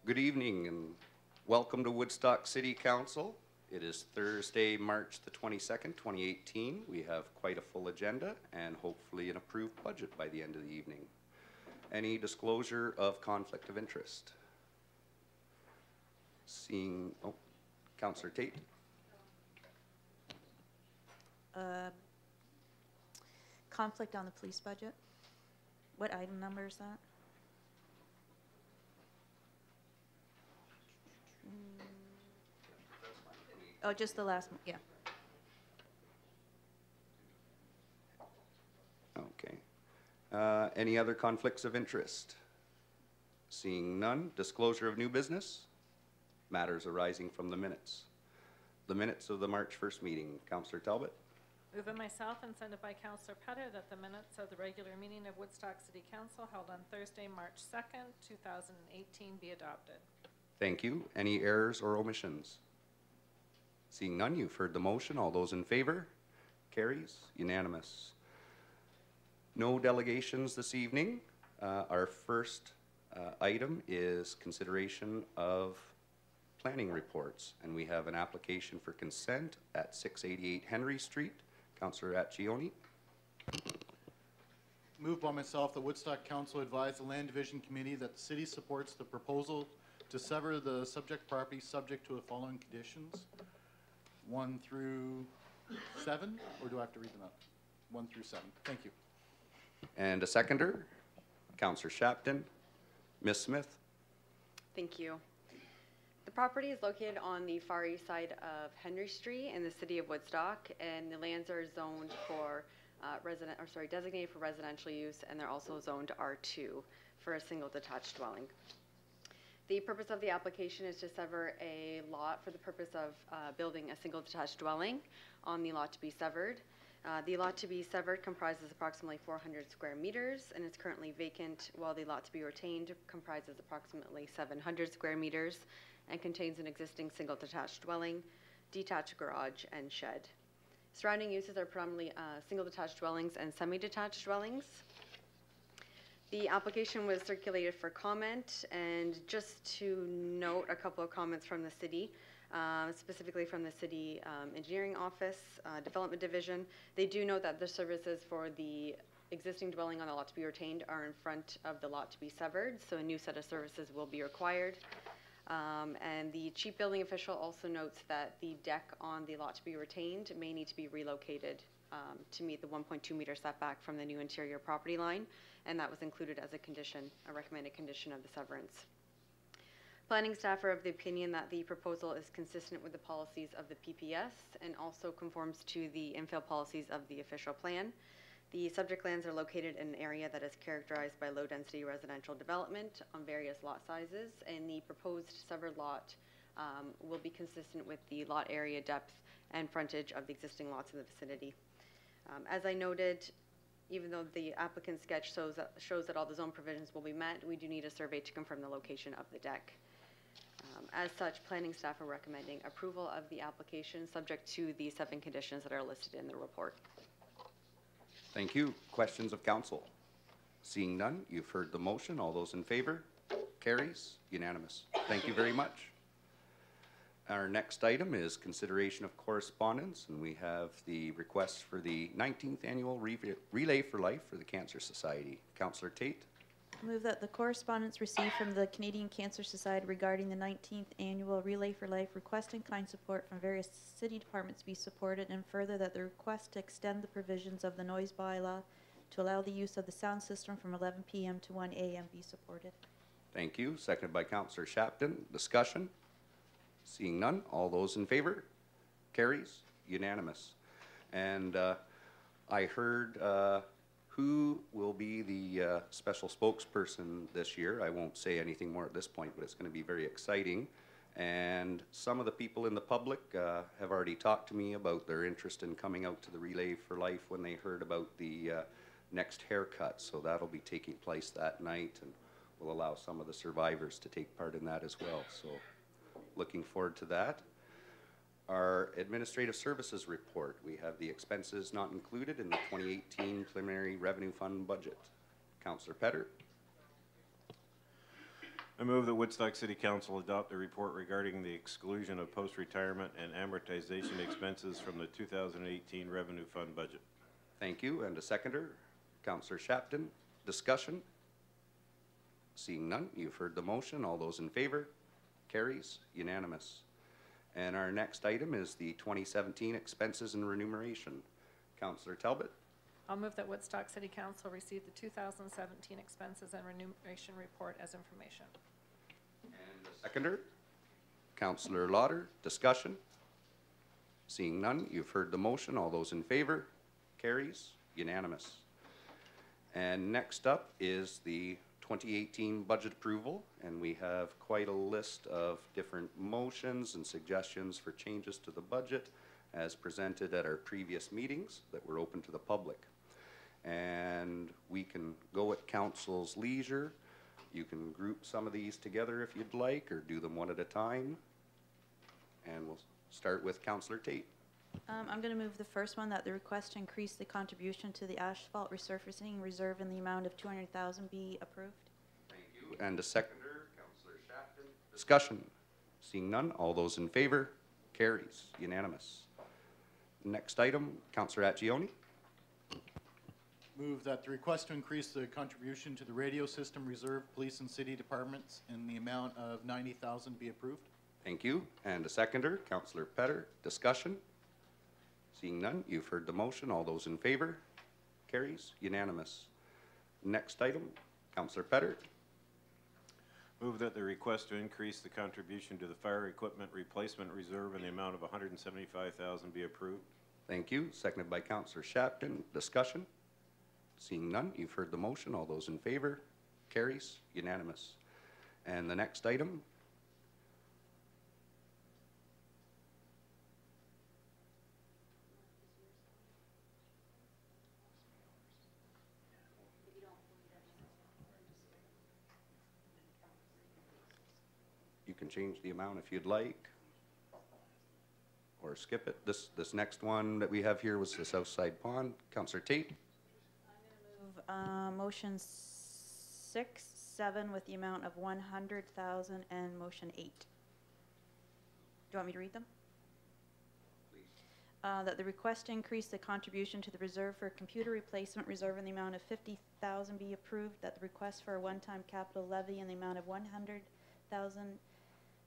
Good evening and welcome to Woodstock City Council. It is Thursday, March the 22nd, 2018. We have quite a full agenda and hopefully an approved budget by the end of the evening. Any disclosure of conflict of interest? Seeing, Councillor Tate. Conflict on the police budget. What item number is that? Oh, just the last one, yeah. Okay. Any other conflicts of interest? Seeing none, disclosure of new business, matters arising from the minutes. The minutes of the March 1st meeting. Councillor Talbot. Move it myself and send it by Councillor Petter that the minutes of the regular meeting of Woodstock City Council held on Thursday, March 2nd, 2018 be adopted. Thank you. Any errors or omissions? Seeing none, you've heard the motion. All those in favor? Carries. Unanimous. No delegations this evening. Our first item is consideration of planning reports, and we have an application for consent at 688 Henry Street. Councillor Accioni. Moved by myself that Woodstock Council advise the Land Division Committee that the city supports the proposal to sever the subject property subject to the following conditions. 1 through 7, or do I have to read them out? 1 through 7. Thank you. And a seconder, Councillor Shapton. Ms. Smith. Thank you. The property is located on the far east side of Henry Street in the city of Woodstock, and the lands are zoned for designated for residential use, and they're also zoned R2 for a single detached dwelling. The purpose of the application is to sever a lot for the purpose of building a single detached dwelling on the lot to be severed. The lot to be severed comprises approximately 400 square meters and is currently vacant, while the lot to be retained comprises approximately 700 square meters and contains an existing single detached dwelling, detached garage, and shed. Surrounding uses are predominantly single detached dwellings and semi-detached dwellings. The application was circulated for comment, and just to note a couple of comments from the city, specifically from the city engineering office, development division. They do note that the services for the existing dwelling on the lot to be retained are in front of the lot to be severed, so a new set of services will be required. And the chief building official also notes that the deck on the lot to be retained may need to be relocated to meet the 1.2 meter setback from the new interior property line, and that was included as a condition, a recommended condition of the severance. Planning staff are of the opinion that the proposal is consistent with the policies of the PPS and also conforms to the infill policies of the official plan. The subject lands are located in an area that is characterized by low-density residential development on various lot sizes, and the proposed severed lot will be consistent with the lot area depth and frontage of the existing lots in the vicinity. As I noted, even though the applicant sketch shows that all the zone provisions will be met, we do need a survey to confirm the location of the deck. As such, planning staff are recommending approval of the application subject to the 7 conditions that are listed in the report. Thank you. Questions of council? Seeing none, you've heard the motion. All those in favor? Carries. Unanimous. Thank you very much. Our next item is consideration of correspondence, and we have the request for the 19th Annual Relay for Life for the Cancer Society. Councillor Tate. Move that the correspondence received from the Canadian Cancer Society regarding the 19th Annual Relay for Life request and kind support from various city departments be supported, and further that the request to extend the provisions of the noise bylaw to allow the use of the sound system from 11 p.m. to 1 a.m. be supported. Thank you. Seconded by Councillor Shapton. Discussion? Seeing none, all those in favor? Carries. Unanimous. And I heard who will be the special spokesperson this year. I won't say anything more at this point, but it's going to be very exciting. And some of the people in the public have already talked to me about their interest in coming out to the Relay for Life when they heard about the next haircut. So that'll be taking place that night, and we'll allow some of the survivors to take part in that as well. So looking forward to that. Our administrative services report. We have the expenses not included in the 2018 preliminary revenue fund budget. Councillor Petter. I move that Woodstock City Council adopt a report regarding the exclusion of post-retirement and amortization expenses from the 2018 Revenue Fund budget. Thank you. And a seconder, Councillor Shapton. Discussion? Seeing none, you've heard the motion. All those in favor? Carries. Unanimous. And our next item is the 2017 expenses and remuneration. Councillor Talbot. I'll move that Woodstock City Council receive the 2017 expenses and remuneration report as information. And a seconder, Councillor Lauder. Discussion? Seeing none, you've heard the motion. All those in favor? Carries. Unanimous. And next up is the 2018 budget approval, and we have quite a list of different motions and suggestions for changes to the budget as presented at our previous meetings that were open to the public. And we can go at council's leisure. You can group some of these together if you'd like, or do them one at a time. And we'll start with Councillor Tate. I'm going to move the first one, that the request to increase the contribution to the asphalt resurfacing reserve in the amount of $200,000 be approved. Thank you. And a seconder, Councillor Shapton. Discussion. Seeing none, all those in favor? Carries. Unanimous. Next item, Councillor Accioni. Move that the request to increase the contribution to the radio system reserve, police and city departments in the amount of $90,000 be approved. Thank you. And a seconder, Councillor Petter. Discussion. Seeing none, you've heard the motion. All those in favor? Carries. Unanimous. Next item, Councillor Petter. Move that the request to increase the contribution to the fire equipment replacement reserve in the amount of $175,000 be approved. Thank you. Seconded by Councillor Shapton. Discussion. Seeing none, you've heard the motion. All those in favor? Carries. Unanimous. And the next item, you can change the amount if you'd like, or skip it. This next one that we have here was the Southside Pond. Councillor Tate. Move motion 6, 7 with the amount of $100,000, and motion 8. Do you want me to read them? Please. That the request to increase the contribution to the reserve for computer replacement reserve in the amount of $50,000 be approved. That the request for a one-time capital levy in the amount of $100,000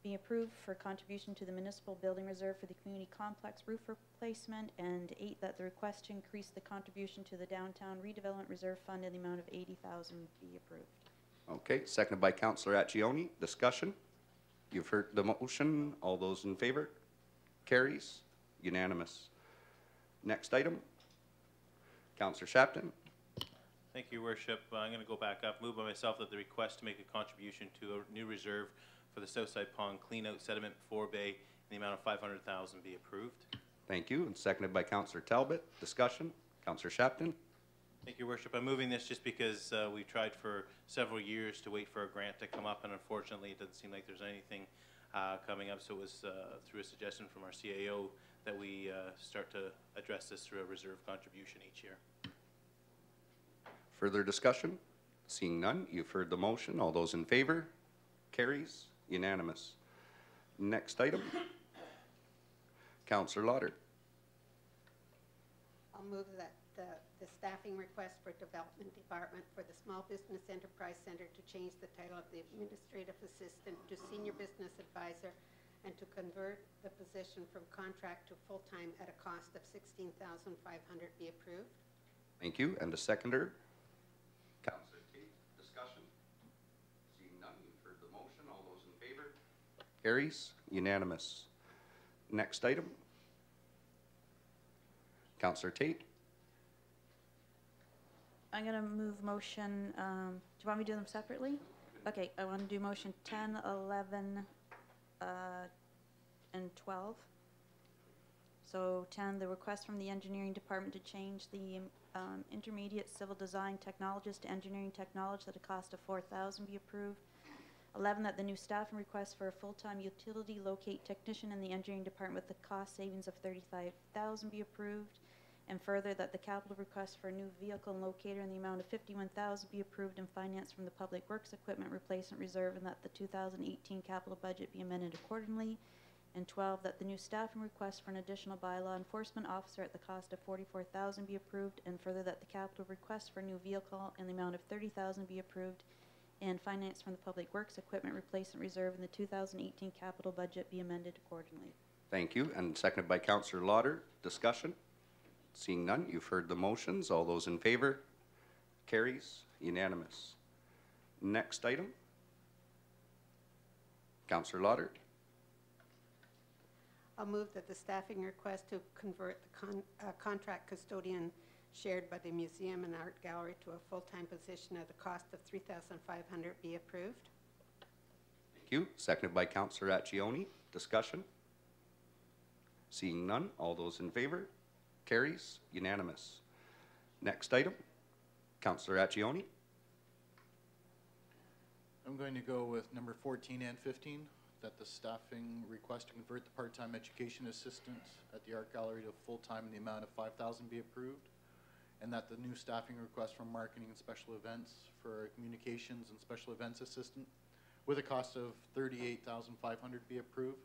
be approved for contribution to the municipal building reserve for the community complex roof replacement. And 8, that the request to increase the contribution to the downtown redevelopment reserve fund in the amount of $80,000 be approved. Okay, seconded by Councillor Accioni. Discussion. You've heard the motion. All those in favor? Carries. Unanimous. Next item, Councillor Shapton. Thank you, Worship. I'm going to go back up. Move by myself that the request to make a contribution to a new reserve for the Southside Pond Cleanout Sediment Forebay in the amount of $500,000 be approved. Thank you. And seconded by Councillor Talbot. Discussion. Councillor Shapton. Thank you, Worship. I'm moving this just because we tried for several years to wait for a grant to come up, and unfortunately it doesn't seem like there's anything coming up, so it was through a suggestion from our CAO that we start to address this through a reserve contribution each year. Further discussion? Seeing none, you've heard the motion. All those in favor? Carries. Unanimous. Next item, Councillor Lauder. I'll move that the staffing request for Development Department for the Small Business Enterprise Center to change the title of the Administrative Assistant to Senior Business Advisor and to convert the position from contract to full-time at a cost of $16,500 be approved. Thank you. And a seconder, Councillor Tate. Discussion? Seeing none, you've heard the motion. All those in favor? Carries. Unanimous. Next item, Councillor Tate. I'm going to move motion, do you want me to do them separately? Okay, I want to do motion 10, 11, and 12. So 10, the request from the engineering department to change the intermediate civil design technologist to engineering technologist at a cost of $4,000 be approved. 11, that the new staffing request for a full-time utility locate technician in the engineering department with the cost savings of $35,000 be approved. and further that the capital request for a new vehicle and locator in the amount of $51,000 be approved and financed from the Public Works Equipment Replacement Reserve, and that the 2018 capital budget be amended accordingly. And 12, that the new staffing request for an additional bylaw enforcement officer at the cost of $44,000 be approved, and further that the capital request for a new vehicle in the amount of $30,000 be approved and financed from the Public Works Equipment Replacement Reserve, and the 2018 capital budget be amended accordingly. Thank you, and seconded by Councillor Lauder. Discussion? Seeing none, you've heard the motions. All those in favor? Carries. Unanimous. Next item. Councillor Lauder. I'll move that the staffing request to convert the contract custodian shared by the Museum and Art Gallery to a full-time position at a cost of $3,500 be approved. Thank you. Seconded by Councillor Accioni. Discussion? Seeing none, all those in favor? Carries. Unanimous. Next item. Councillor Accioni. I'm going to go with number 14 and 15, that the staffing request to convert the part-time education assistant at the Art Gallery to full-time in the amount of $5,000 be approved, and that the new staffing request from marketing and special events for communications and special events assistant with a cost of $38,500 be approved,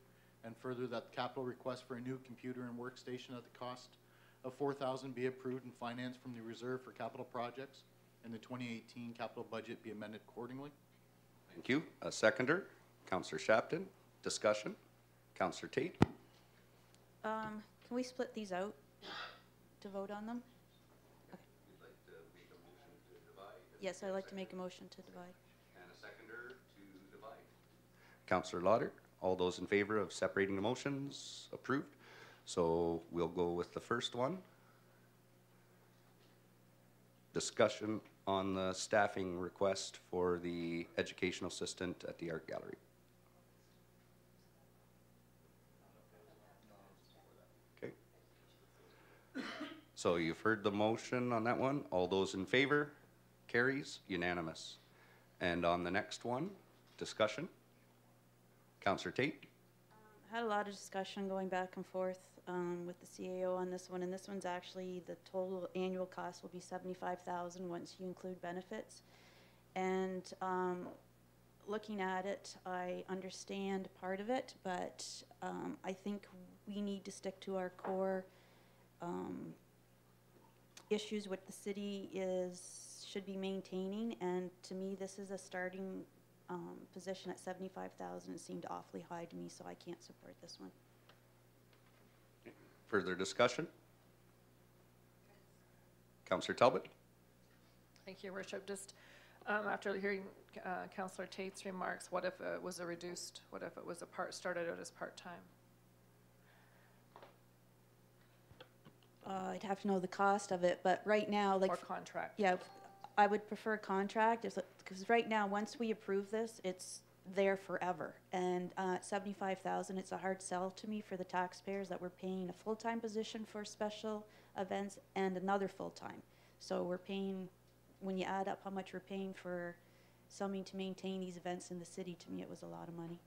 and further that the capital request for a new computer and workstation at the cost of $4,000 be approved and financed from the reserve for capital projects, and the 2018 capital budget be amended accordingly. Thank you. A seconder. Councillor Shapton. Discussion? Councillor Tate. Can we split these out to vote on them? Okay. You'd like to make a motion to divide? Yes, I'd like to make a motion to divide. And a seconder to divide. Councillor Lauder. All those in favor of separating the motions? Approved. So we'll go with the first one. Discussion on the staffing request for the educational assistant at the Art Gallery. Okay. So you've heard the motion on that one. All those in favor? Carries. Unanimous. And on the next one, discussion. Councillor Tate. Had a lot of discussion going back and forth with the CAO on this one, and this one's actually, the total annual cost will be $75,000 once you include benefits. And looking at it, I understand part of it, but I think we need to stick to our core issues what the city should be maintaining, and to me this is a starting position at $75,000. It seemed awfully high to me, so I can't support this one. Further discussion? Councillor Talbot. Thank you, Your Worship. Just after hearing Councillor Tate's remarks, what if it was what if it was started out as part-time? I'd have to know the cost of it, but right now, like, Or contract? yeah, I would prefer contract, because right now, once we approve this, it's there forever. And at $75,000, it's a hard sell to me for the taxpayers that we're paying a full-time position for special events and another full-time. So we're paying, when you add up how much we're paying for something to maintain these events in the city, to me it was a lot of money.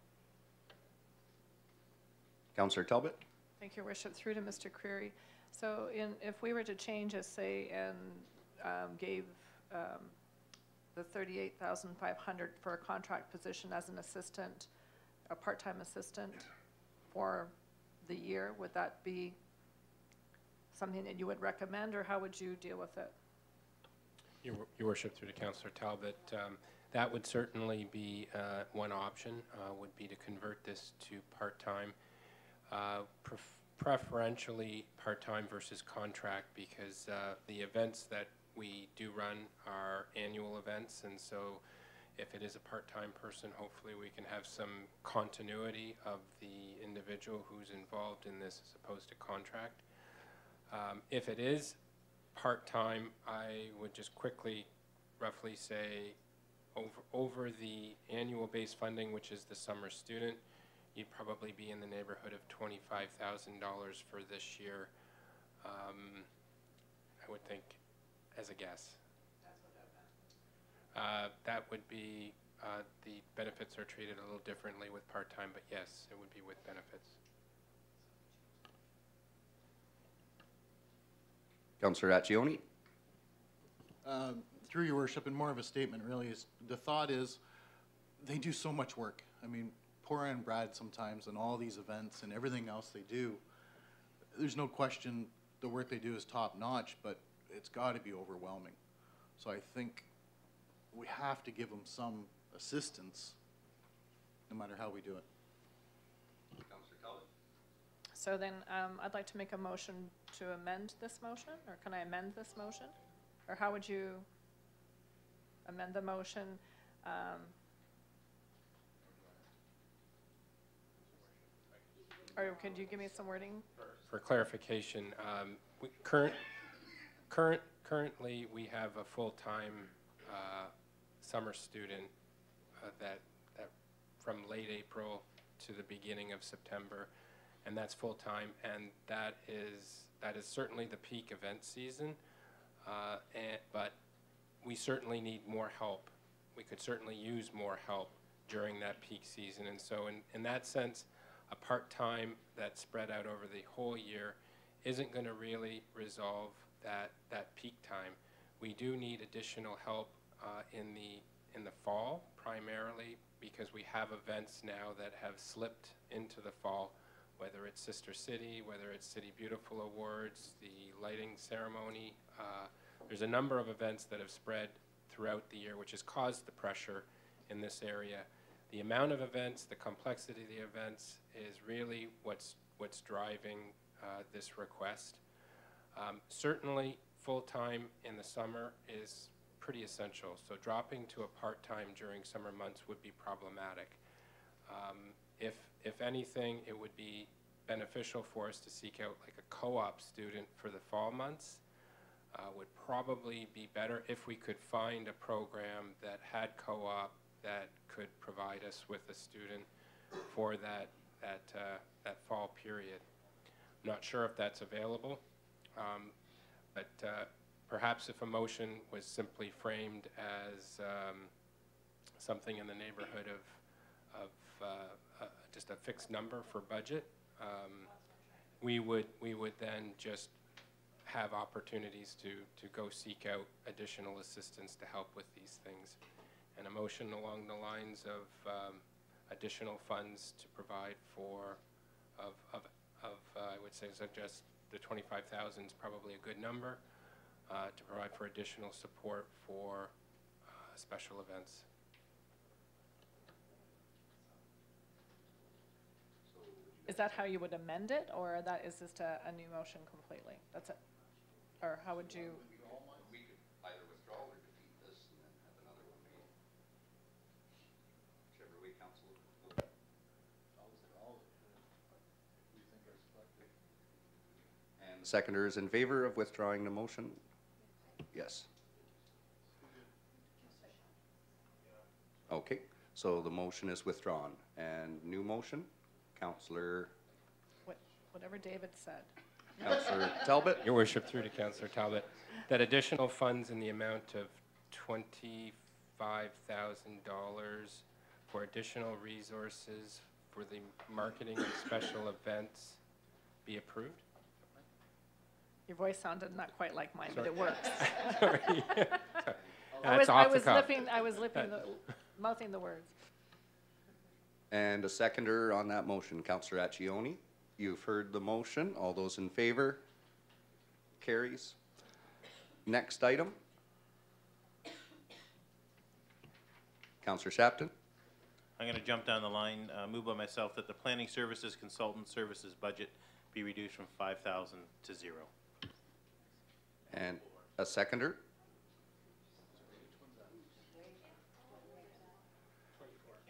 Councillor Talbot. Thank you, Your Worship. Through to Mr. Creary. So if we were to change it, say, and gave the $38,500 for a contract position as an assistant, a part-time assistant for the year, would that be something that you would recommend, or how would you deal with it? Your Worship, through to Councillor Talbot, that would certainly be one option, would be to convert this to part-time, preferentially part-time versus contract, because the events that we do run our annual events, and so if it is a part-time person, hopefully we can have some continuity of the individual who's involved in this as opposed to contract. If it is part-time, I would just quickly roughly say over the annual base funding, which is the summer student, you'd probably be in the neighborhood of $25,000 for this year. I would think, as a guess. That's what that meant. That would be, the benefits are treated a little differently with part-time, but yes, it would be with benefits. Councillor Accioni. Through your worship, and more of a statement really, is the thought is they do so much work. I mean, poor Ann Brad sometimes and all these events and everything else they do, there's no question the work they do is top notch, but it's got to be overwhelming. So I think we have to give them some assistance no matter how we do it. Councillor Talbot. So then, I'd like to make a motion to amend this motion, or can I amend this motion? Or how would you amend the motion? Or could you give me some wording? For clarification, currently we have a full-time summer student that from late April to the beginning of September, and that's full-time, and that is certainly the peak event season, but we certainly need more help. We could certainly use more help during that peak season, and so in that sense, a part-time that's spread out over the whole year isn't going to really resolve that peak time. We do need additional help in the fall, primarily because we have events now that have slipped into the fall, whether it's Sister City, whether it's City Beautiful Awards, the lighting ceremony. There's a number of events that have spread throughout the year, which has caused the pressure in this area. The amount of events, the complexity of the events is really what's driving this request. Certainly, full-time in the summer is pretty essential, so dropping to a part-time during summer months would be problematic. If anything, it would be beneficial for us to seek out like a co-op student for the fall months. Would probably be better if we could find a program that had co-op that could provide us with a student for that fall period. I'm not sure if that's available, but perhaps if a motion was simply framed as something in the neighborhood of just a fixed number for budget, we would then just have opportunities to go seek out additional assistance to help with these things. And a motion along the lines of additional funds to provide for, I would say, suggest the 25,000 is probably a good number to provide for additional support for special events. Is that how you would amend it, or that is just a new motion completely? That's it. Or how would you? We could either withdraw or defeat this and then have another one made. Whichever way council would vote. And the seconder is in favor of withdrawing the motion? Yes. Okay, so the motion is withdrawn. And new motion, Councillor Whatever David said. Councillor Talbot. Your worship, through to Councillor Talbot, that additional funds in the amount of $25,000 for additional resources for the marketing and special events be approved? Your voice sounded not quite like mine, but Sorry. it works. Sorry. I That's off the cuff. Mouthing the words. And a seconder on that motion, Councillor Accioni. You've heard the motion. All those in favor? Carries. Next item. Councillor Shapton. I'm going to jump down the line, move by myself that the planning services consultant services budget be reduced from 5,000 to 0. And a seconder.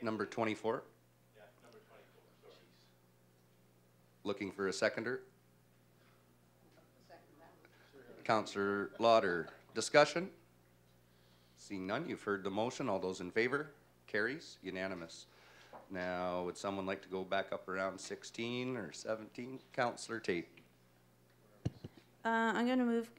Number 24. Looking for a seconder. Councillor Lauder. Discussion? Seeing none, you've heard the motion. All those in favor? Carries. Unanimous. Now, would someone like to go back up around 16 or 17? Councillor Tate. I'm going to move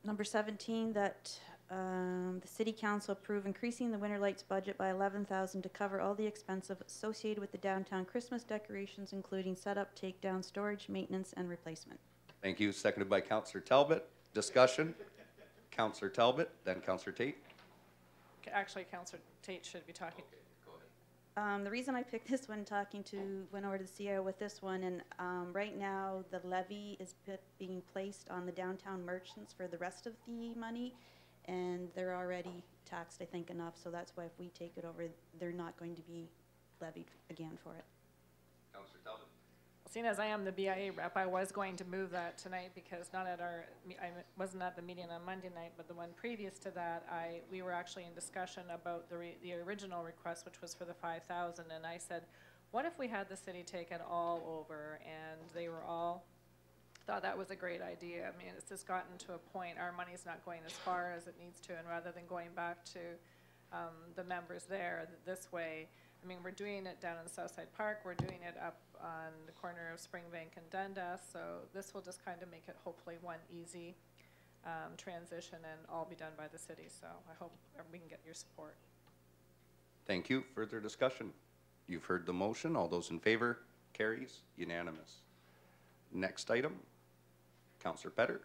number 17, that the City Council approve increasing the Winter Lights budget by $11,000 to cover all the expenses associated with the downtown Christmas decorations, including setup, takedown, storage, maintenance, and replacement. Thank you. Seconded by Councillor Talbot. Discussion? Councillor Talbot, then Councillor Tate. Actually, Councillor Tate should be talking. The reason I picked this one, went over to the CIO with this one, and right now the levy is being placed on the downtown merchants for the rest of the money, and they're already taxed, I think, enough, so that's why if we take it over, they're not going to be levied again for it. Councillor Talbot. Seeing as I am the BIA rep, I was going to move that tonight because not at I wasn't at the meeting on Monday night, but the one previous to that, we were actually in discussion about the original request, which was for the 5,000, and I said, what if we had the city take it all over? And they were all thought that was a great idea. I mean, it's just gotten to a point, our money's not going as far as it needs to, and rather than going back to the members there this way, I mean, we're doing it down in the Southside Park, we're doing it up on the corner of Springbank and Dundas, so this will just kind of make it hopefully one easy transition and all be done by the city, so I hope we can get your support. Thank you. Further discussion? You've heard the motion. All those in favor? Carries. Unanimous. Next item, Councillor Petter.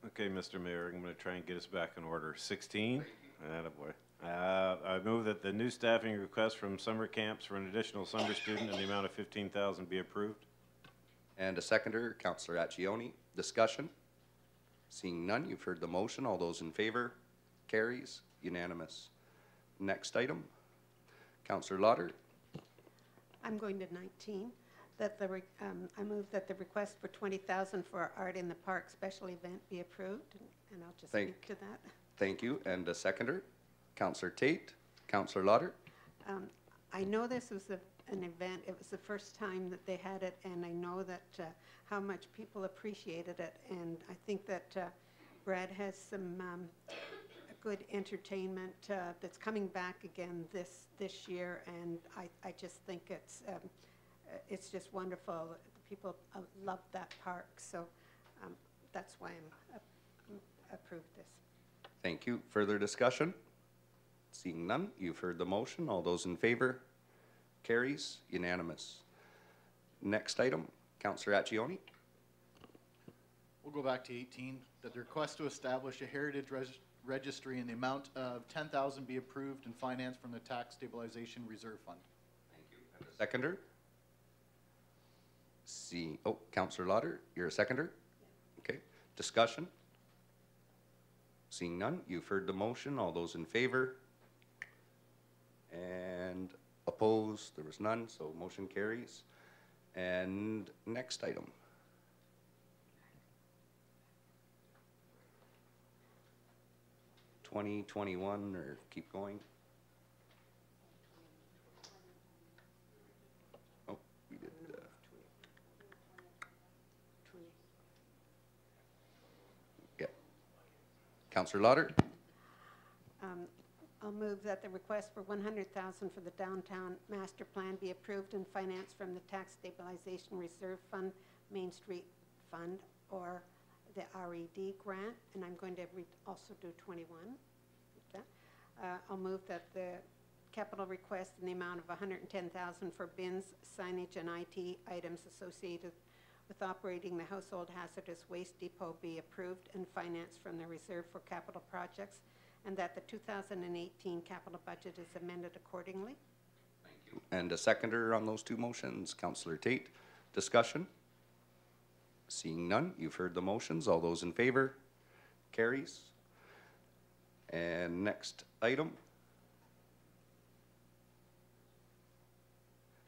Okay, Mr. Mayor, I'm going to try and get us back in order. 16? Attaboy. I move that the new staffing request from summer camps for an additional summer student in the amount of $15,000 be approved. And a seconder, Councillor Accioni. Discussion? Seeing none, you've heard the motion. All those in favor? Carries. Unanimous. Next item, Councillor Lauder. I'm going to 19. I move that the request for $20,000 for our Art in the Park special event be approved, and I'll just speak to that. Thank you. And a seconder, Councillor Tate. Councillor Lauder. I know this was an event. It was the first time that they had it, and I know that how much people appreciated it. And I think that Brad has some good entertainment that's coming back again this year, and I just think it's just wonderful. People love that park, so that's why I'm approved this. Thank you. Further discussion? Seeing none, you've heard the motion. All those in favor? Carries. Unanimous. Next item, Councillor Accioni. We'll go back to 18, that the request to establish a heritage registry in the amount of $10,000 be approved and financed from the Tax Stabilization Reserve Fund. Thank you. And a seconder? Councillor Lauder, you're a seconder? Okay. Discussion? Seeing none, you've heard the motion. All those in favor? And opposed? There was none, so motion carries. And next item. (2021) or keep going. Oh, we did. Yeah. Councillor Lauder. I'll move that the request for $100,000 for the downtown master plan be approved and financed from the Tax Stabilization Reserve Fund, Main Street Fund, or the RED grant, and I'm going to also do 21. I'll move that the capital request in the amount of $110,000 for bins, signage, and IT items associated with operating the household hazardous waste depot be approved and financed from the reserve for capital projects, and that the 2018 capital budget is amended accordingly. Thank you. And a seconder on those two motions, Councillor Tate. Discussion? Seeing none, you've heard the motions. All those in favor? Carries. And next item.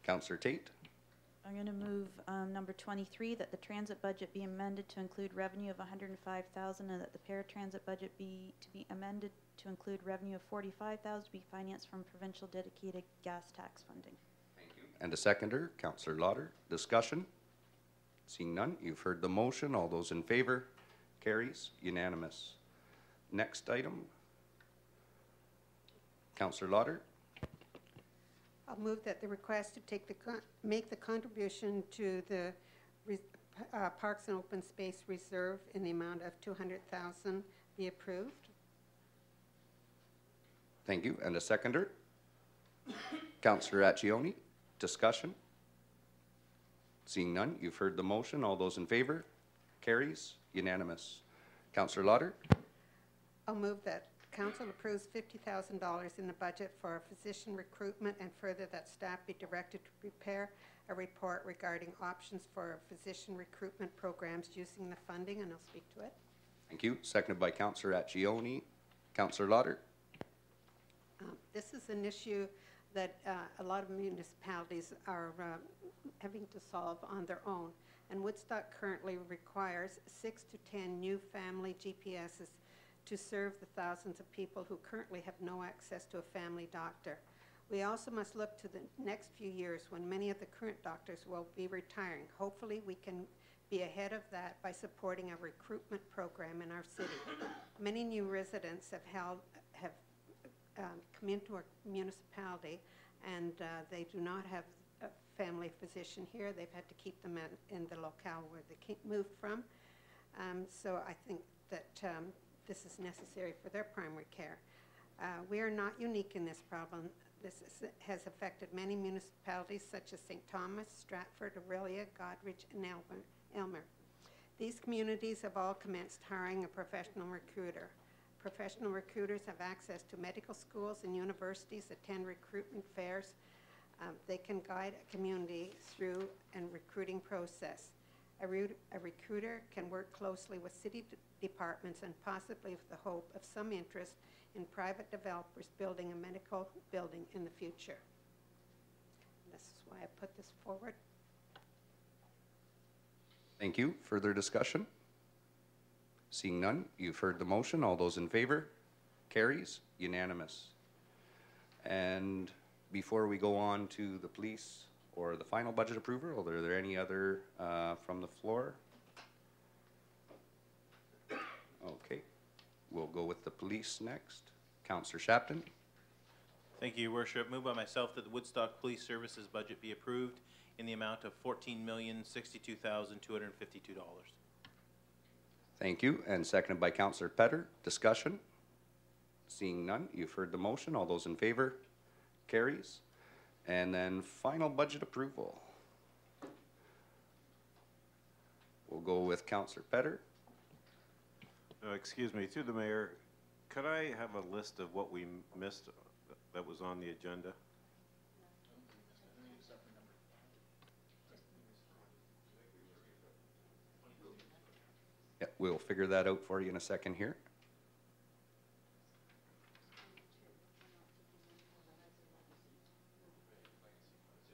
Councillor Tate. I'm going to move number 23, that the transit budget be amended to include revenue of $105,000, and that the paratransit budget be amended to include revenue of $45,000 to be financed from provincial dedicated gas tax funding. Thank you. And a seconder, Councillor Lauder. Discussion? Seeing none, you've heard the motion. All those in favor? Carries. Unanimous. Next item. Councillor Lauder. I'll move that the request to make the contribution to the Parks and Open Space Reserve in the amount of $200,000 be approved. Thank you. And a seconder. Councillor Accioni. Discussion? Seeing none, you've heard the motion. All those in favor? Carries. Unanimous. Councillor Lauder? I'll move that council approves $50,000 in the budget for physician recruitment, and further that staff be directed to prepare a report regarding options for physician recruitment programs using the funding, and I'll speak to it. Thank you. Seconded by Councillor Accioni. Councillor Lauder? This is an issue that a lot of municipalities are having to solve on their own. And Woodstock currently requires 6 to 10 new family GPSs to serve the thousands of people who currently have no access to a family doctor. We also must look to the next few years when many of the current doctors will be retiring. Hopefully we can be ahead of that by supporting a recruitment program in our city. Many new residents have come into our municipality, and they do not have a family physician here. They've had to keep them in the locale where they moved from. So I think that this is necessary for their primary care. We are not unique in this problem. This has affected many municipalities such as St. Thomas, Stratford, Aurelia, Godrich, and Elmer. These communities have all commenced hiring a professional recruiter. Professional recruiters have access to medical schools and universities, attend recruitment fairs. They can guide a community through a recruiting process. A recruiter can work closely with city departments and possibly with the hope of some interest in private developers building a medical building in the future. And this is why I put this forward. Thank you. Further discussion? Seeing none, you've heard the motion. All those in favor? Carries. Unanimous. And before we go on to the police or the final budget approval, are there any other from the floor? Okay. We'll go with the police next. Councillor Shapton? Thank you, Your Worship. Moved by myself that the Woodstock Police Services budget be approved in the amount of $14,062,252. Thank you. And seconded by Councillor Petter. Discussion? Seeing none, you've heard the motion. All those in favor? Carries. And then final budget approval. We'll go with Councillor Petter. Excuse me, through the mayor, could I have a list of what we missed that was on the agenda? Yeah, we'll figure that out for you in a second here.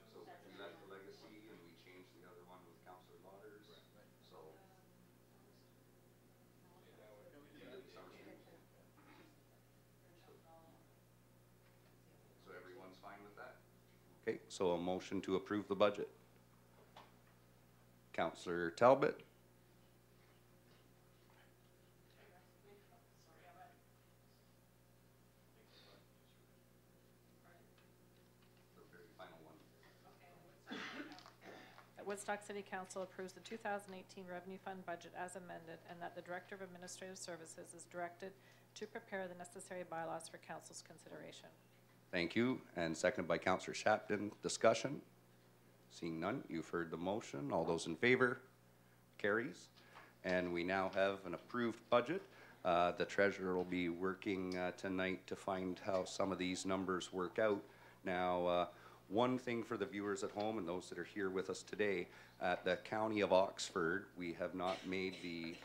So is that the legacy, and we changed the other one with Councillor Lauders? So. So everyone's fine with that? Okay, so a motion to approve the budget. Councillor Talbot. Woodstock City Council approves the 2018 Revenue Fund budget as amended, and that the Director of Administrative Services is directed to prepare the necessary bylaws for Council's consideration. Thank you. And seconded by Councillor Shapton. Discussion? Seeing none, you've heard the motion. All those in favor? Carries. And we now have an approved budget. The treasurer will be working tonight to find how some of these numbers work out. Now, one thing for the viewers at home and those that are here with us today, at the County of Oxford, we have not made the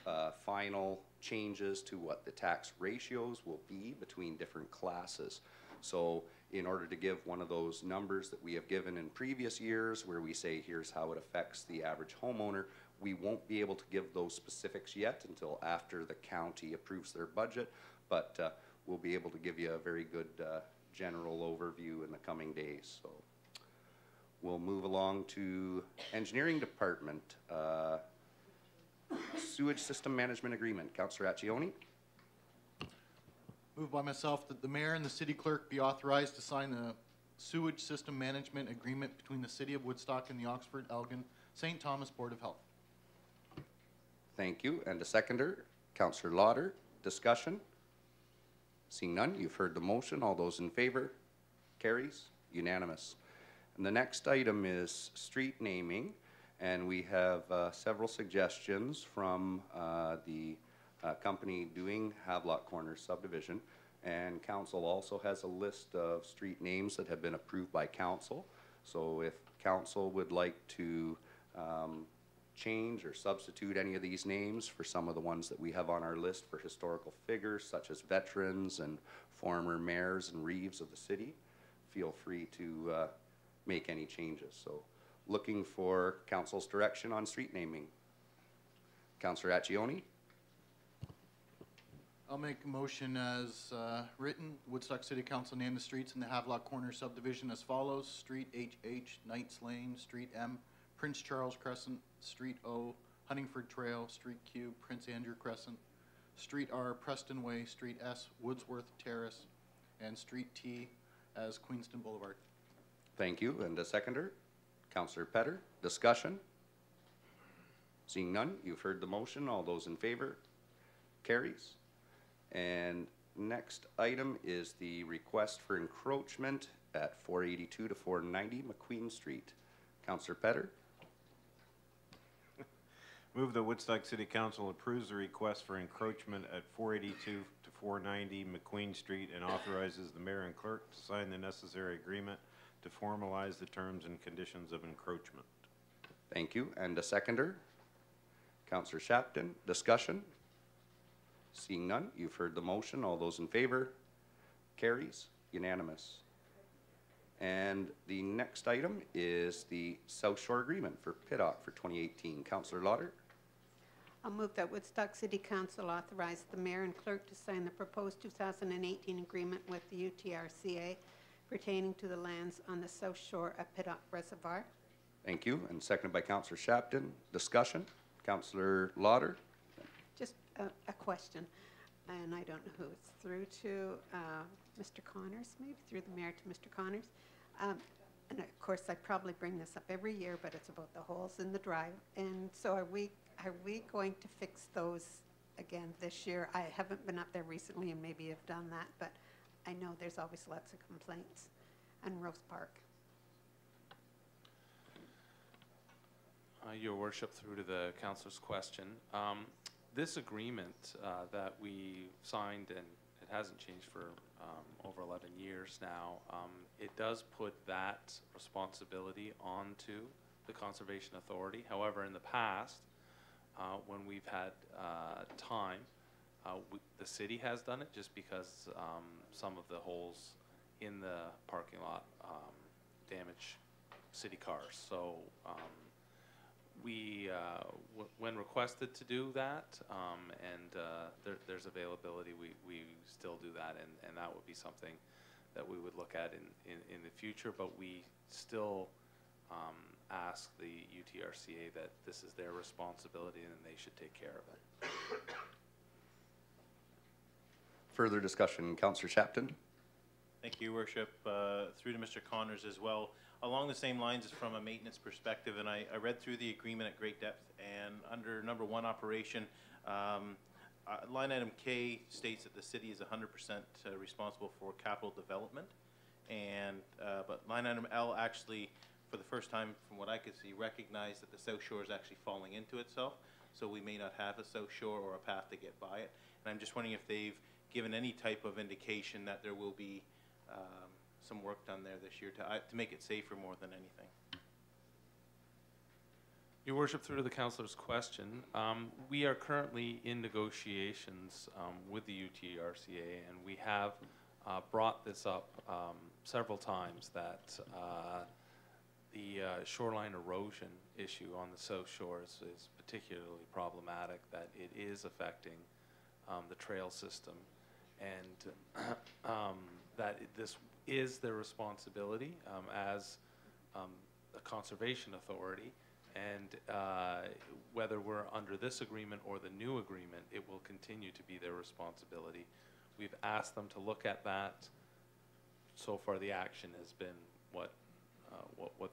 final changes to what the tax ratios will be between different classes. So in order to give one of those numbers that we have given in previous years where we say here's how it affects the average homeowner, we won't be able to give those specifics yet until after the county approves their budget, but we'll be able to give you a very good general overview in the coming days. So we'll move along to Engineering Department. Sewage System Management Agreement. Councillor Accioni. Moved by myself that the mayor and the city clerk be authorized to sign the sewage system management agreement between the city of Woodstock and the Oxford, Elgin, St. Thomas Board of Health. Thank you. And a seconder, Councillor Lauder. Discussion? Seeing none, you've heard the motion. All those in favor? Carries. Unanimous. And the next item is street naming. And we have several suggestions from the company doing Havelock Corners subdivision. And council also has a list of street names that have been approved by council. So if council would like to change or substitute any of these names for some of the ones that we have on our list for historical figures, such as veterans and former mayors and reeves of the city, feel free to make any changes. So looking for council's direction on street naming. Councillor Accioni. I'll make a motion as written. Woodstock City Council name the streets in the Havelock Corner subdivision as follows: Street HH, Knights Lane, Street M, Prince Charles Crescent, Street O, Huntingford Trail, Street Q, Prince Andrew Crescent, Street R, Preston Way, Street S, Woodsworth Terrace, and Street T as Queenston Boulevard. Thank you. And a seconder, Councillor Petter. Discussion? Seeing none, you've heard the motion. All those in favor? Carries. And next item is the request for encroachment at 482 to 490 McQueen Street. Councillor Petter. Move that Woodstock City Council approves the request for encroachment at 482 to 490 McQueen Street and authorizes the mayor and clerk to sign the necessary agreement to formalize the terms and conditions of encroachment. Thank you. And a seconder, Councillor Shapton. Discussion? Seeing none, you've heard the motion. All those in favor? Carries. Unanimous. And the next item is the South Shore Agreement for PIDOC for 2018. Councillor Lauder. I'll move that Woodstock City Council authorize the mayor and clerk to sign the proposed 2018 agreement with the UTRCA pertaining to the lands on the south shore of Piddock Reservoir. Thank you. And seconded by Councillor Shapton. Discussion? Councillor Lauder. Just a question, and I don't know who it's through to, Mr. Connors, maybe through the mayor to Mr. Connors. And of course, I probably bring this up every year, but it's about the holes in the drive. And so are we going to fix those again this year? I haven't been up there recently and maybe have done that, but I know there's always lots of complaints. And Rose Park. Your worship, through to the councillor's question. This agreement that we signed, and it hasn't changed for over 11 years now, it does put that responsibility onto the Conservation Authority. However, in the past, when we've had time, the city has done it just because some of the holes in the parking lot damage city cars. So we, when requested to do that, and there's availability, we still do that, and that would be something that we would look at in the future, but we still ask the UTRCA that this is their responsibility and they should take care of it. Further discussion, Councillor Shapton. Thank you, Worship. Through to Mr. Connors as well. Along the same lines as from a maintenance perspective, and I read through the agreement at great depth, and under number 1 operation, line item K states that the city is 100% responsible for capital development, and but line item L actually, for the first time from what I could see, recognized that the South Shore is actually falling into itself, so we may not have a South Shore or a path to get by it. And I'm just wondering if they've given any type of indication that there will be some work done there this year to make it safer more than anything. Your worship, through to the councillor's question, we are currently in negotiations with the UTRCA, and we have brought this up several times, that the shoreline erosion issue on the South Shore is particularly problematic, that it is affecting the trail system, and that this is their responsibility as a conservation authority, and whether we're under this agreement or the new agreement, it will continue to be their responsibility. We've asked them to look at that. So far, the action has been what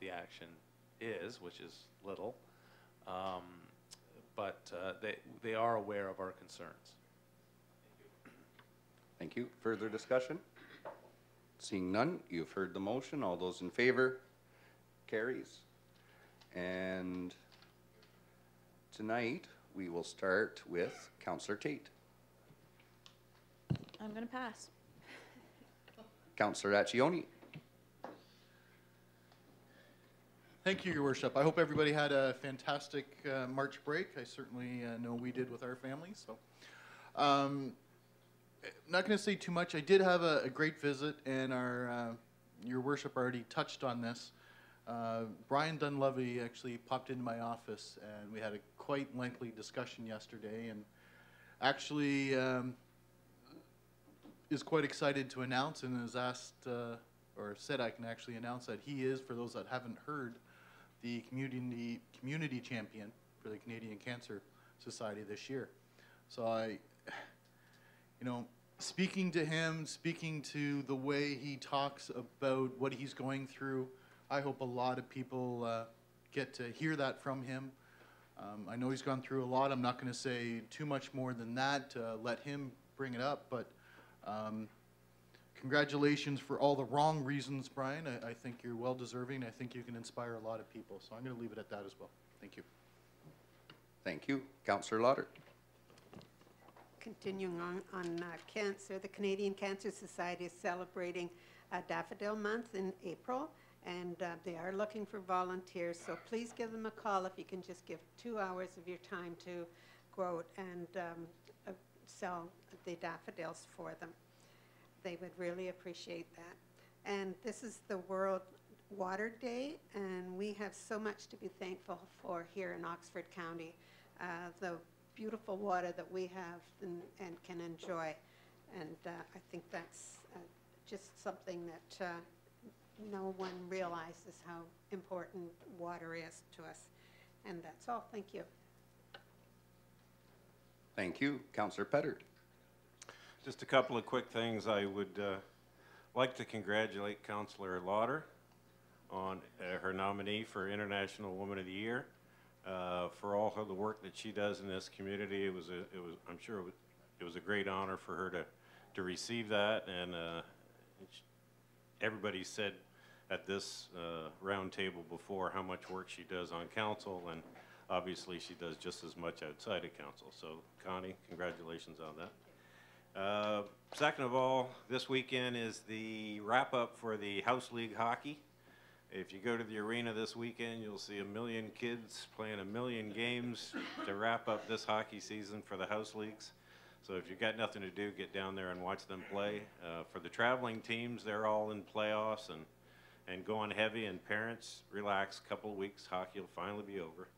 the action is, which is little, but they are aware of our concerns. Thank you. Further discussion? Seeing none, you've heard the motion. All those in favor? Carries. And tonight, we will start with Councillor Tate. I'm going to pass. Councillor Accioni. Thank you, Your Worship. I hope everybody had a fantastic March break. I certainly know we did with our families. So, I'm not going to say too much. I did have a great visit, and Your Worship already touched on this. Brian Dunleavy actually popped into my office, and we had a quite lengthy discussion yesterday, and actually is quite excited to announce and has asked or said I can actually announce that he is, for those that haven't heard, the community champion for the Canadian Cancer Society this year. So speaking to him, speaking to the way he talks about what he's going through, I hope a lot of people get to hear that from him. I know he's gone through a lot. I'm not going to say too much more than that to let him bring it up, but congratulations for all the wrong reasons, Brian. I think you're well deserving. I think you can inspire a lot of people. So I'm going to leave it at that as well. Thank you. Thank you. Councillor Lauder. Continuing on cancer, the Canadian Cancer Society is celebrating Daffodil Month in April, and they are looking for volunteers. So please give them a call if you can just give 2 hours of your time to go out and sell the daffodils for them. They would really appreciate that. And this is the World Water Day, and we have so much to be thankful for here in Oxford County. The beautiful water that we have and can enjoy. And I think that's just something that no one realizes how important water is to us. And that's all. Thank you. Thank you. Councillor Petter. Just a couple of quick things. I would like to congratulate Councillor Lauder on her nominee for International Woman of the Year. For all of the work that she does in this community, I'm sure it was a great honor for her to receive that. And everybody said at this round table before how much work she does on council, and obviously she does just as much outside of council. So Connie, congratulations on that. Second of all, this weekend is the wrap-up for the House League hockey. If you go to the arena this weekend, you'll see 1 million kids playing 1 million games to wrap up this hockey season for the House Leagues. So if you've got nothing to do, get down there and watch them play. For the traveling teams, they're all in playoffs and going heavy, and parents, relax, a couple of weeks, hockey will finally be over.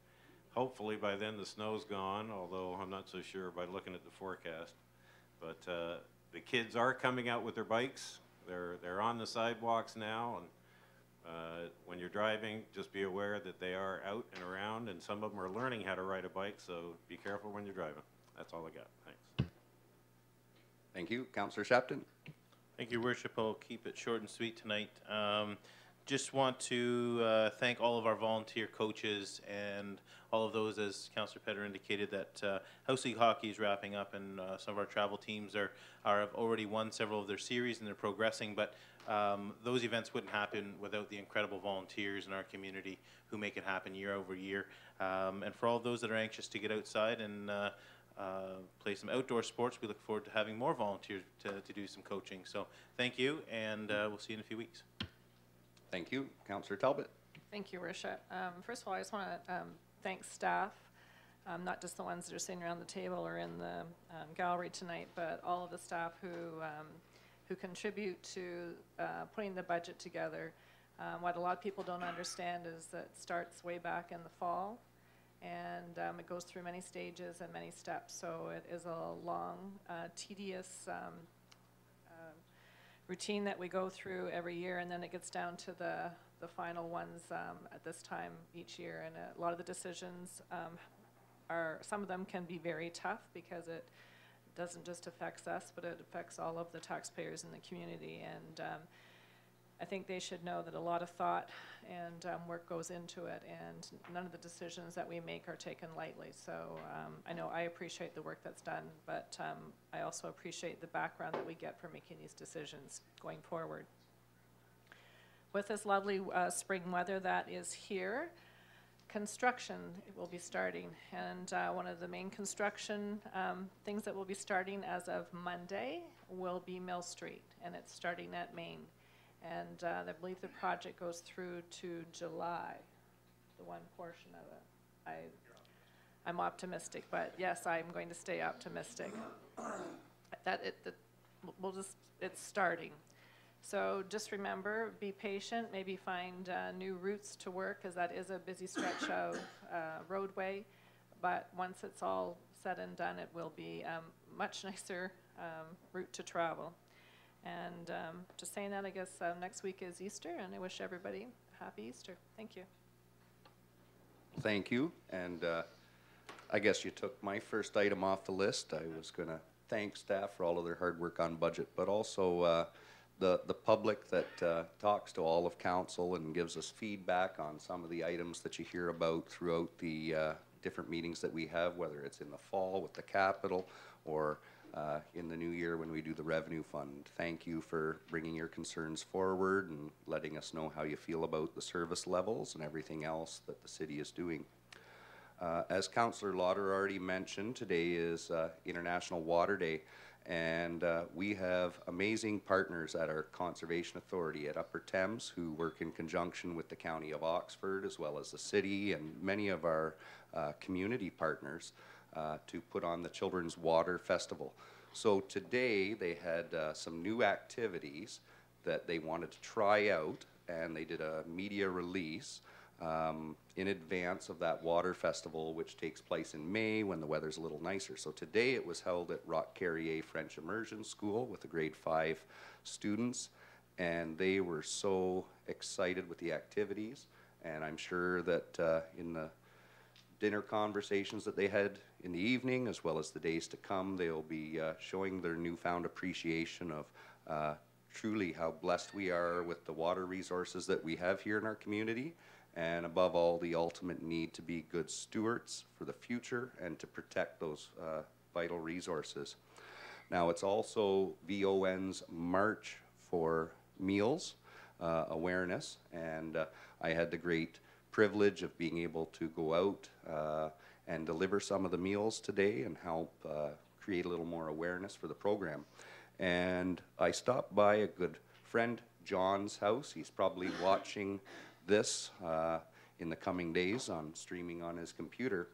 Hopefully by then the snow's gone, although I'm not so sure by looking at the forecast. But the kids are coming out with their bikes. They're on the sidewalks now, and when you're driving, just be aware that they are out and around, and some of them are learning how to ride a bike, so be careful when you're driving. That's all I got. Thanks. Thank you. Councillor Shapton. Thank you, Worship. I'll keep it short and sweet tonight. Just want to thank all of our volunteer coaches and all of those, as Councillor Petter indicated, that House League hockey is wrapping up, and some of our travel teams have already won several of their series and they're progressing, but those events wouldn't happen without the incredible volunteers in our community who make it happen year over year. And for all those that are anxious to get outside and play some outdoor sports, we look forward to having more volunteers to do some coaching. So thank you, and we'll see you in a few weeks. Thank you. Councillor Talbot. Thank you, Worship. First of all, I just want to thank staff, not just the ones that are sitting around the table or in the gallery tonight, but all of the staff who contribute to putting the budget together. What a lot of people don't understand is that it starts way back in the fall, and it goes through many stages and many steps. So it is a long, tedious routine that we go through every year, and then it gets down to the final ones at this time each year. And a lot of the decisions some of them can be very tough because it doesn't just affect us, but it affects all of the taxpayers in the community. And I think they should know that a lot of thought and work goes into it, and none of the decisions that we make are taken lightly. So I know I appreciate the work that's done, but I also appreciate the background that we get for making these decisions going forward. With this lovely spring weather that is here, construction will be starting, and one of the main construction things that will be starting as of Monday will be Mill Street, and it's starting at Main. And I believe the project goes through to July, the one portion of it. I'm optimistic, but yes, I'm going to stay optimistic. It's starting. So just remember, be patient, maybe find new routes to work, because that is a busy stretch of roadway. But once it's all said and done, it will be a much nicer route to travel. And just saying that, I guess next week is Easter, and I wish everybody a happy Easter. Thank you. Thank you. And I guess you took my first item off the list. I was going to thank staff for all of their hard work on budget, but also the public that talks to all of council and gives us feedback on some of the items that you hear about throughout the different meetings that we have, whether it's in the fall with the capital or in the new year when we do the revenue fund. Thank you for bringing your concerns forward and letting us know how you feel about the service levels and everything else that the city is doing. As Councillor Lauder already mentioned, today is International Water Day, and we have amazing partners at our Conservation Authority at Upper Thames who work in conjunction with the County of Oxford as well as the city and many of our community partners to put on the Children's Water Festival. So today they had some new activities that they wanted to try out, and they did a media release in advance of that water festival, which takes place in May when the weather's a little nicer. So today it was held at Rock Carrier French Immersion School with the grade 5 students, and they were so excited with the activities. And I'm sure that in the dinner conversations that they had in the evening, as well as the days to come, they'll be showing their newfound appreciation of truly how blessed we are with the water resources that we have here in our community, and above all, the ultimate need to be good stewards for the future and to protect those vital resources. Now, it's also VON's March for Meals awareness, and I had the great privilege of being able to go out and deliver some of the meals today and help create a little more awareness for the program. And I stopped by a good friend, John's house. He's probably watching this in the coming days on streaming on his computer.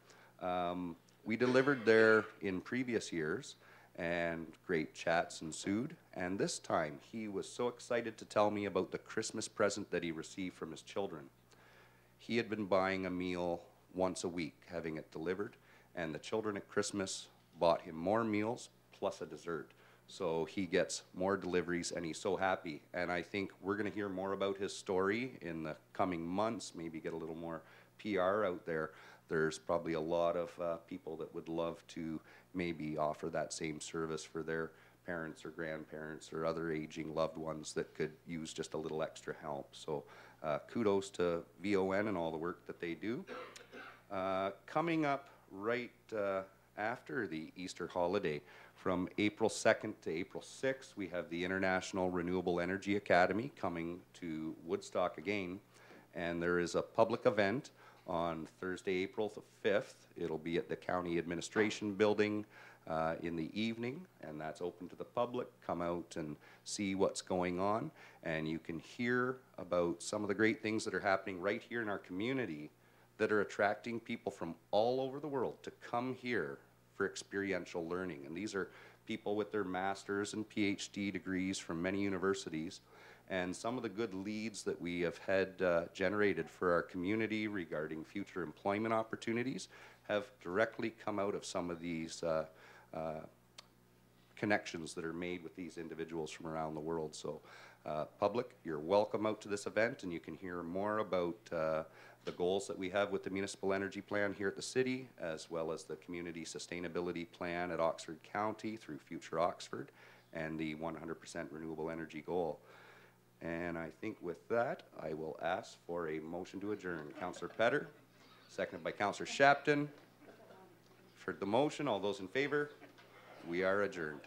We delivered there in previous years, and great chats ensued. And this time he was so excited to tell me about the Christmas present that he received from his children. He had been buying a meal once a week, having it delivered, and the children at Christmas bought him more meals plus a dessert. So he gets more deliveries, and he's so happy. And I think we're going to hear more about his story in the coming months, maybe get a little more PR out there. There's probably a lot of people that would love to maybe offer that same service for their parents or grandparents or other aging loved ones that could use just a little extra help. So kudos to VON and all the work that they do. Coming up right after the Easter holiday, from April 2nd to April 6th, we have the International Renewable Energy Academy coming to Woodstock again, and there is a public event on Thursday, April the 5th. It'll be at the County Administration Building in the evening, and that's open to the public. Come out and see what's going on, and you can hear about some of the great things that are happening right here in our community that are attracting people from all over the world to come here for experiential learning. And these are people with their master's and PhD degrees from many universities. And some of the good leads that we have had generated for our community regarding future employment opportunities have directly come out of some of these connections that are made with these individuals from around the world. So public, you're welcome out to this event, and you can hear more about the goals that we have with the municipal energy plan here at the city, as well as the community sustainability plan at Oxford County through Future Oxford, and the 100% renewable energy goal. And I think with that, I will ask for a motion to adjourn. Councillor Petter, seconded by Councillor Shapton. For the motion, all those in favor, we are adjourned.